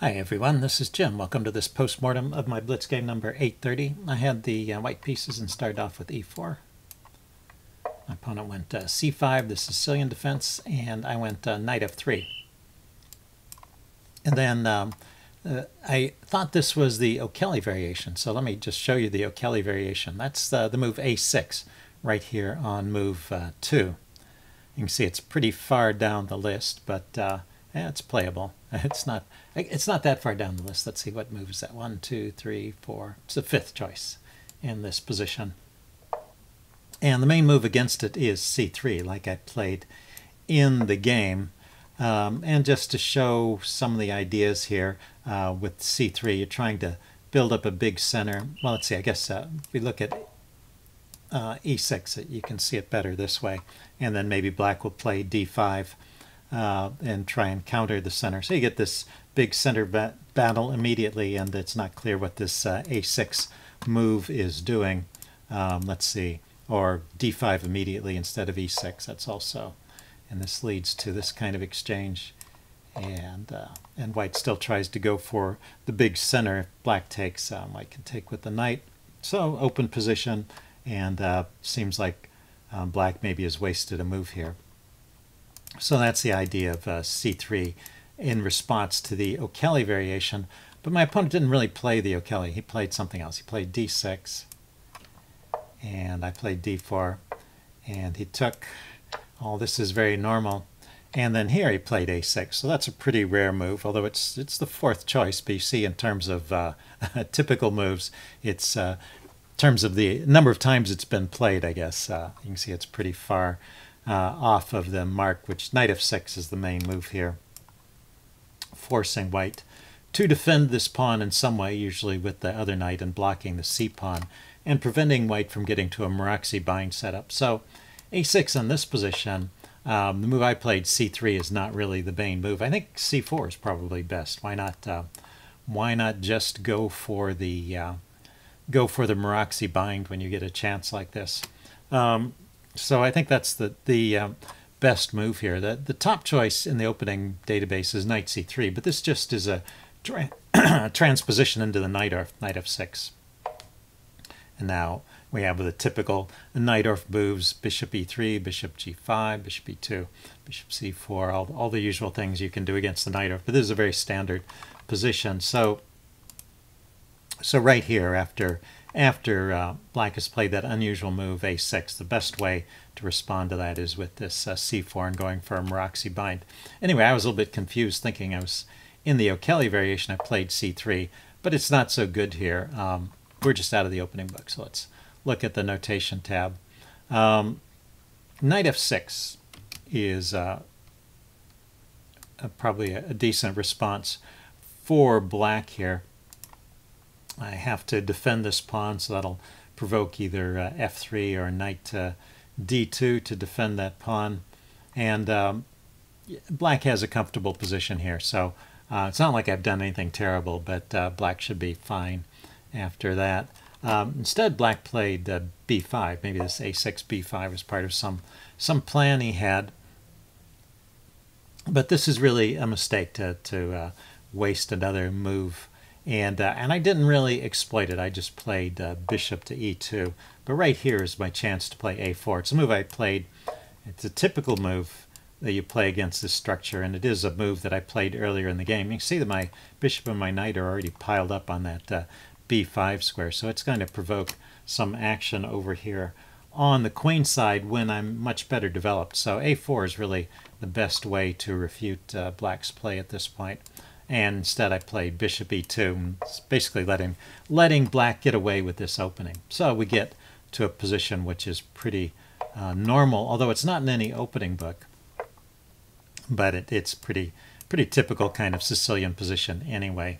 Hi everyone, this is Jim. Welcome to this postmortem of my Blitz game number 830. I had the white pieces and started off with e4. My opponent went c5, the Sicilian defense, and I went knight f3. And then I thought this was the O'Kelly variation, so let me just show you the O'Kelly variation. That's the move a6 right here on move 2. You can see it's pretty far down the list, but it's playable. It's not that far down the list. Let's see what move is that. 1, 2, 3, 4. It's the fifth choice in this position. And the main move against it is c3, like I played in the game. And just to show some of the ideas here with c3, you're trying to build up a big center. Well, let's see. I guess if we look at e6, you can see it better this way. And then maybe black will play d5. And try and counter the center. So you get this big center battle immediately, and it's not clear what this a6 move is doing. Let's see, or d5 immediately instead of e6. That's also, and this leads to this kind of exchange. And white still tries to go for the big center. If black takes, white can take with the knight. So open position, and seems like black maybe has wasted a move here. So that's the idea of c3 in response to the O'Kelly variation. But my opponent didn't really play the O'Kelly. He played something else. He played d6, and I played d4, and he took, all this is very normal. And then here he played a6. So that's a pretty rare move, although it's the fourth choice. But you see, in terms of typical moves, it's in terms of the number of times it's been played, I guess. You can see it's pretty far off of the mark, which knight f6 is the main move here, forcing white to defend this pawn in some way, usually with the other knight, and blocking the c pawn and preventing white from getting to a Moroxi bind setup. So a6 in this position, the move I played, c3, is not really the main move. I think c4 is probably best. Why not just go for the Moroxi bind when you get a chance like this? So I think that's the best move here. The top choice in the opening database is knight c3, but this just is a transposition into the knight f6. And now we have the typical knight moves: bishop e3, bishop g5, bishop e2, bishop c4, all the usual things you can do against the knight. But this is a very standard position. So right here, after black has played that unusual move a6, the best way to respond to that is with this c4 and going for a Moroxi bind. Anyway, I was a little bit confused, thinking I was in the O'Kelly variation. I played c3, but it's not so good here. We're just out of the opening book, so let's look at the notation tab. Knight f6 is probably a decent response for black here. I have to defend this pawn, so that'll provoke either f3 or knight d2 to defend that pawn. And black has a comfortable position here, so it's not like I've done anything terrible, but black should be fine after that. Instead, black played b5. Maybe this a6 b5 was part of some plan he had. But this is really a mistake to waste another move. And I didn't really exploit it. I just played bishop to e2. But right here is my chance to play a4. It's a move I played. It's a typical move that you play against this structure, and it is a move that I played earlier in the game. You can see that my bishop and my knight are already piled up on that b5 square, so it's going to provoke some action over here on the queen side when I'm much better developed. So a4 is really the best way to refute black's play at this point. And instead I played bishop e2, basically letting black get away with this opening. So we get to a position which is pretty normal, although it's not in any opening book. But it's pretty typical kind of Sicilian position anyway.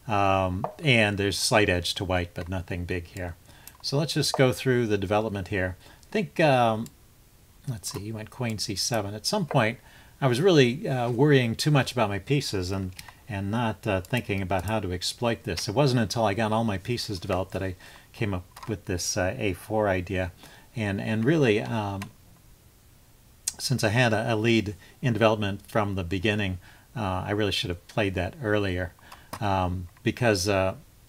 And there's slight edge to white, but nothing big here. So let's just go through the development here. I think, let's see, he went queen c7. At some point, I was really worrying too much about my pieces and not thinking about how to exploit this. It wasn't until I got all my pieces developed that I came up with this a4 idea. And really, since I had a lead in development from the beginning, I really should have played that earlier. because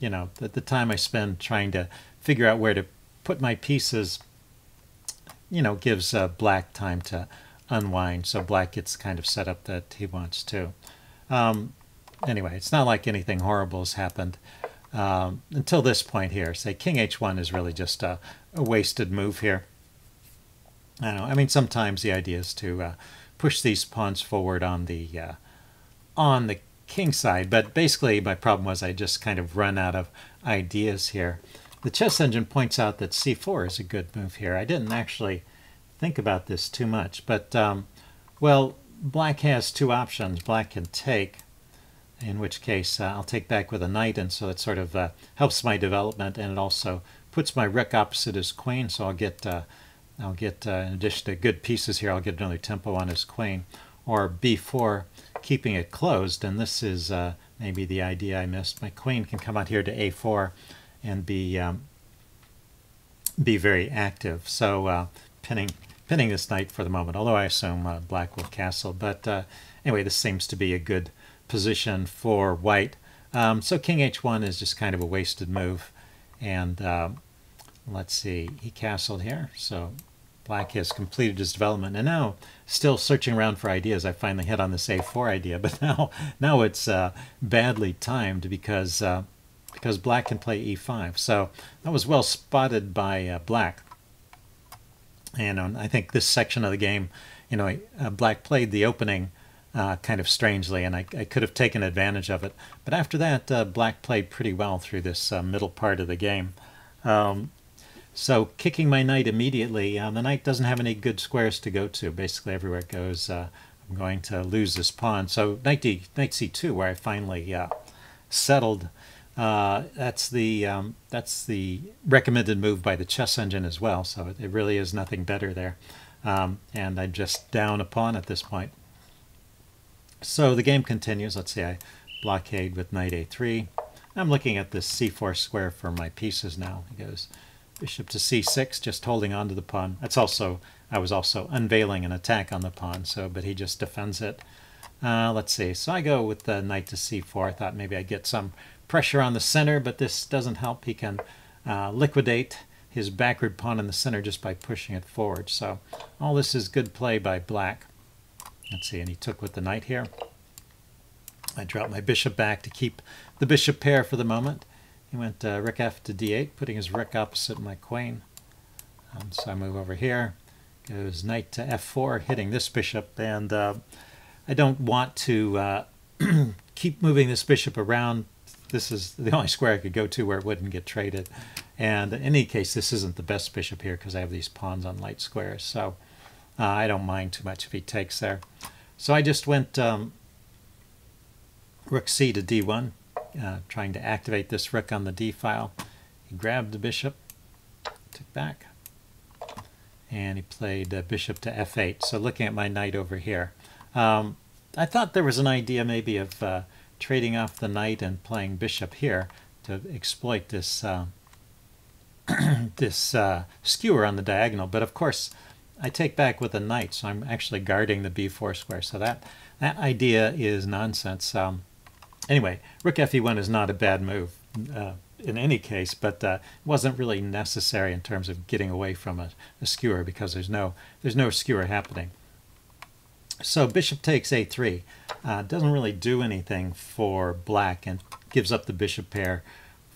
you know, the time I spend trying to figure out where to put my pieces, you know, gives black time to unwind, so black gets kind of set up that he wants to. Anyway, it's not like anything horrible has happened until this point here. Say king h1 is really just a wasted move here. I don't know. I mean, sometimes the idea is to push these pawns forward on the king side, but basically my problem was I just kind of run out of ideas here. The chess engine points out that c4 is a good move here. I didn't actually think about this too much, but well, black has two options. Black can take, in which case I'll take back with a knight, and so it sort of helps my development, and it also puts my rook opposite his queen, so I'll get in addition to good pieces here, I'll get another tempo on his queen. Or b4, keeping it closed, and this is maybe the idea I missed. My queen can come out here to a4 and be very active. So pinning this knight for the moment, although I assume black will castle. But anyway, this seems to be a good position for white. So king h1 is just kind of a wasted move. And let's see, he castled here, so black has completed his development, and now still searching around for ideas. I finally hit on this a4 idea, but now it's badly timed because black can play e5. So that was well spotted by black. And I think this section of the game, you know, black played the opening kind of strangely, and I could have taken advantage of it. But after that, black played pretty well through this middle part of the game. So kicking my knight immediately, the knight doesn't have any good squares to go to. Basically everywhere it goes, I'm going to lose this pawn. So knight c2, where I finally settled. That's the recommended move by the chess engine as well. So it really is nothing better there. And I'm just down a pawn at this point. So the game continues. Let's see, I blockade with knight a3. I'm looking at this c4 square for my pieces now. He goes bishop to c6, just holding on to the pawn. That's also, I was also unveiling an attack on the pawn, so but he just defends it. Let's see, so I go with the knight to c4. I thought maybe I'd get some pressure on the center, but this doesn't help. He can liquidate his backward pawn in the center just by pushing it forward. So all this is good play by black. Let's see, and he took with the knight here. I dropped my bishop back to keep the bishop pair for the moment. He went rook f to d8, putting his rook opposite my queen. So I move over here. Goes knight to f4, hitting this bishop, and I don't want to keep moving this bishop around. This is the only square I could go to where it wouldn't get traded. And in any case, this isn't the best bishop here because I have these pawns on light squares. So I don't mind too much if he takes there. So I just went rook c to d1, trying to activate this rook on the d file. He grabbed the bishop, took back, and he played bishop to f8. So looking at my knight over here, I thought there was an idea maybe of trading off the knight and playing bishop here to exploit this this skewer on the diagonal. But of course, I take back with a knight, so I'm actually guarding the b4 square. So that idea is nonsense. Anyway, rook fe1 is not a bad move in any case, but it wasn't really necessary in terms of getting away from a skewer because there's no skewer happening. So bishop takes a3 doesn't really do anything for black and gives up the bishop pair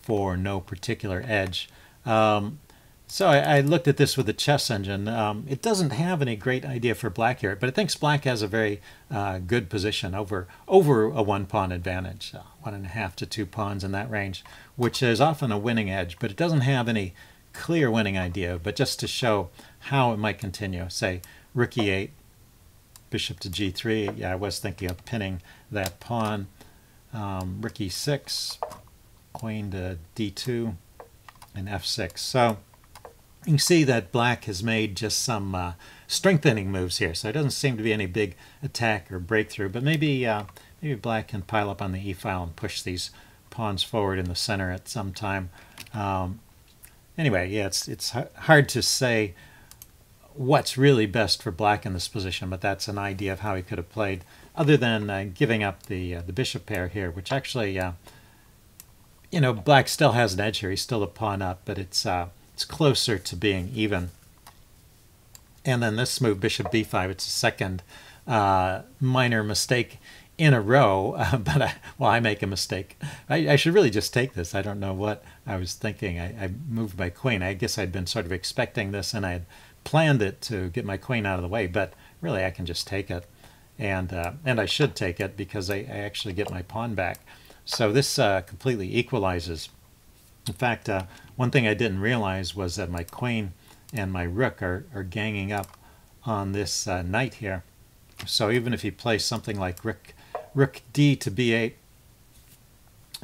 for no particular edge. So I looked at this with the chess engine. It doesn't have any great idea for black here, but it thinks black has a very good position over a one-pawn advantage, 1.5 to 2 pawns in that range, which is often a winning edge, but it doesn't have any clear winning idea. But just to show how it might continue, say rook e8, bishop to g3. Yeah, I was thinking of pinning that pawn. Rook e6, queen to d2, and f6. So you can see that black has made just some strengthening moves here. So it doesn't seem to be any big attack or breakthrough, but maybe black can pile up on the e file and push these pawns forward in the center at some time. Anyway, yeah, it's hard to say what's really best for black in this position, but that's an idea of how he could have played, other than giving up the bishop pair here, which actually you know, black still has an edge here. He's still a pawn up, but it's closer to being even. And then this move, bishop b5, it's a second minor mistake in a row, but I make a mistake. I should really just take this. I don't know what I was thinking. I moved my queen. I guess I'd been sort of expecting this, and I had planned it to get my queen out of the way, but really I can just take it. And I should take it because I actually get my pawn back. So this completely equalizes. In fact, one thing I didn't realize was that my queen and my rook are ganging up on this knight here. So even if you play something like rook d to b8,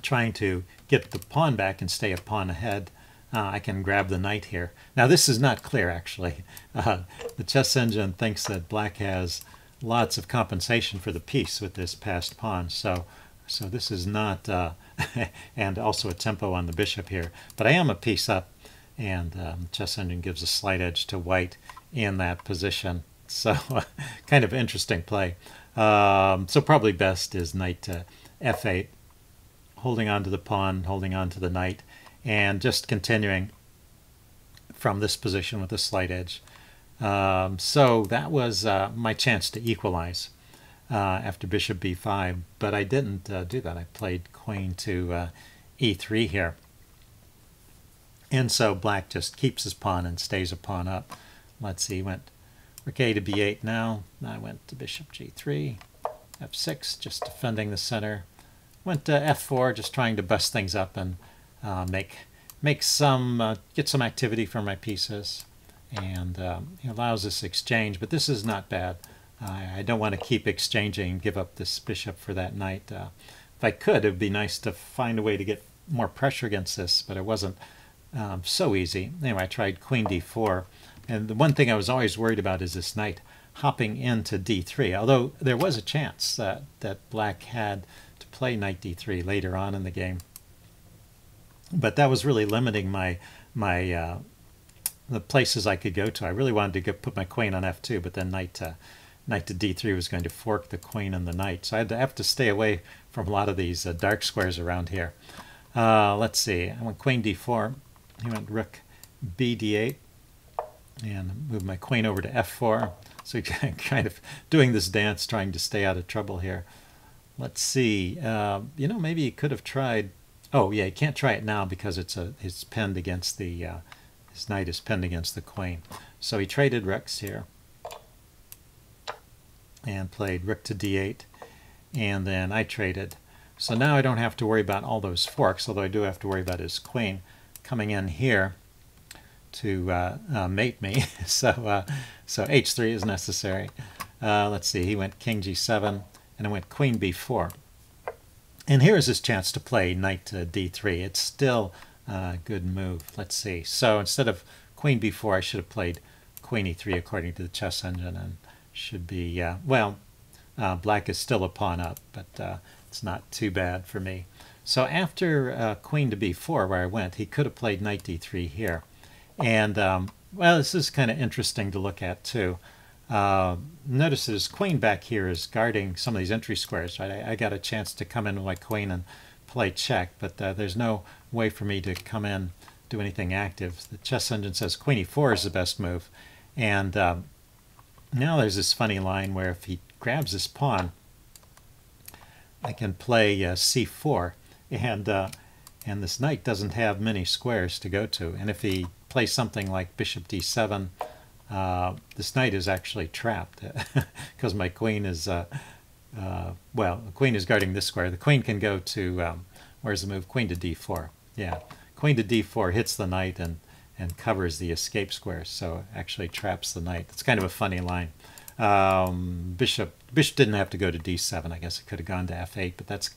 trying to get the pawn back and stay a pawn ahead, I can grab the knight here. Now this is not clear, actually. The chess engine thinks that black has lots of compensation for the piece with this passed pawn. So this is not, and also a tempo on the bishop here. But I am a piece up, and the chess engine gives a slight edge to white in that position. So kind of interesting play. So probably best is knight to f8, holding on to the pawn, holding on to the knight, and just continuing from this position with a slight edge. So that was my chance to equalize after bishop b5, but I didn't do that. I played queen to e3 here. And so black just keeps his pawn and stays a pawn up. Let's see, he went rook a to b8 now. I went to bishop g3, f6, just defending the center. Went to f4, just trying to bust things up and get some activity for my pieces. And he allows this exchange, but this is not bad. I don't want to keep exchanging and give up this bishop for that knight. If I could, it would be nice to find a way to get more pressure against this, but it wasn't so easy. Anyway, I tried queen d4, and the one thing I was always worried about is this knight hopping into d3, although there was a chance that black had to play knight d3 later on in the game. But that was really limiting the places I could go to. I really wanted to put my queen on f2, but then knight to d3 was going to fork the queen and the knight. So I have to stay away from a lot of these dark squares around here. Let's see. I went queen d4. He went rook b d8 and moved my queen over to f4. So kind of doing this dance, trying to stay out of trouble here. Let's see. You know, maybe he could have tried. Oh yeah, he can't try it now because it's pinned against the his knight is pinned against the queen. So he traded rooks here and played rook to d8, and then I traded. So now I don't have to worry about all those forks, although I do have to worry about his queen coming in here to mate me. So h3 is necessary. Let's see, he went king g7, and I went queen b4. And here's his chance to play knight to d3. It's still a good move. Let's see. So instead of queen b4, I should have played queen e3 according to the chess engine, and should be, black is still a pawn up, but it's not too bad for me. So after queen to b4, where I went, he could have played knight d3 here. And, well, this is kind of interesting to look at, too. Notice that his queen back here is guarding some of these entry squares, right? I got a chance to come in with my queen and play check, but there's no way for me to come in, do anything active. The chess engine says queen e4 is the best move. And now there's this funny line where if he grabs this pawn, I can play c4, and this knight doesn't have many squares to go to. And if he plays something like bishop d7, this knight is actually trapped because my queen is, well, the queen is guarding this square. The queen can go to, where's the move? Queen to d4. Yeah, queen to d4 hits the knight and covers the escape square, so actually traps the knight. It's kind of a funny line. Bishop didn't have to go to d7. I guess it could have gone to f8, but that's,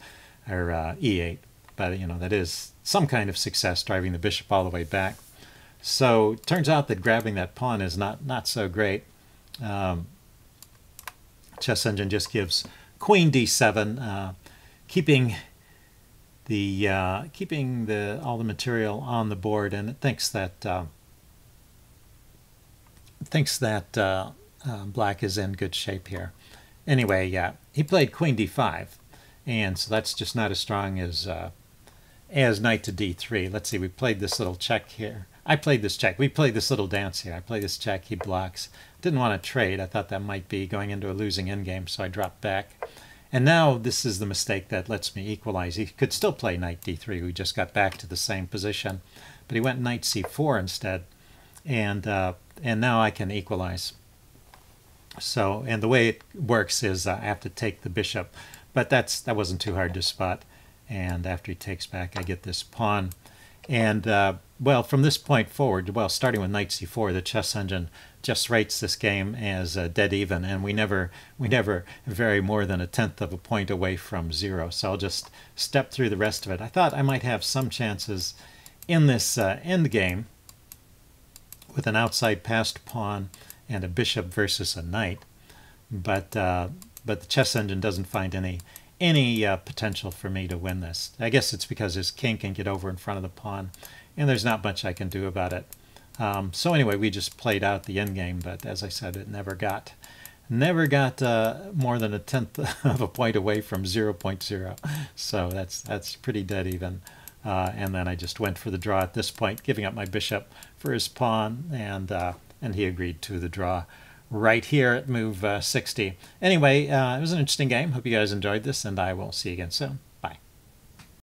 or e8. But, you know, that is some kind of success, driving the bishop all the way back. So it turns out that grabbing that pawn is not so great. Chess engine just gives queen d7, keeping all the material on the board, and it thinks that black is in good shape here. Anyway, yeah, he played queen d5, and so that's just not as strong as as knight to d3. Let's see, we played this little check here. I played this check. We played this little dance here. I play this check, he blocks. Didn't want to trade. I thought that might be going into a losing endgame, so I dropped back. And now this is the mistake that lets me equalize. He could still play knight d3. We just got back to the same position. But he went knight c4 instead. And now I can equalize. So, and the way it works is I have to take the bishop. But that wasn't too hard to spot. And after he takes back, I get this pawn. And, well, from this point forward, well, starting with knight c4, the chess engine just rates this game as dead even, and we never vary more than 1/10 of a point away from 0. So I'll just step through the rest of it. I thought I might have some chances in this end game with an outside passed pawn and a bishop versus a knight, but the chess engine doesn't find any potential for me to win this. I guess it's because his king can get over in front of the pawn, and there's not much I can do about it. So anyway, we just played out the endgame, but as I said, it never got more than 1/10 of a point away from 0.0. So that's pretty dead even. And then I just went for the draw at this point, giving up my bishop for his pawn, and he agreed to the draw right here at move 60. Anyway, it was an interesting game. Hope you guys enjoyed this, and I will see you again soon.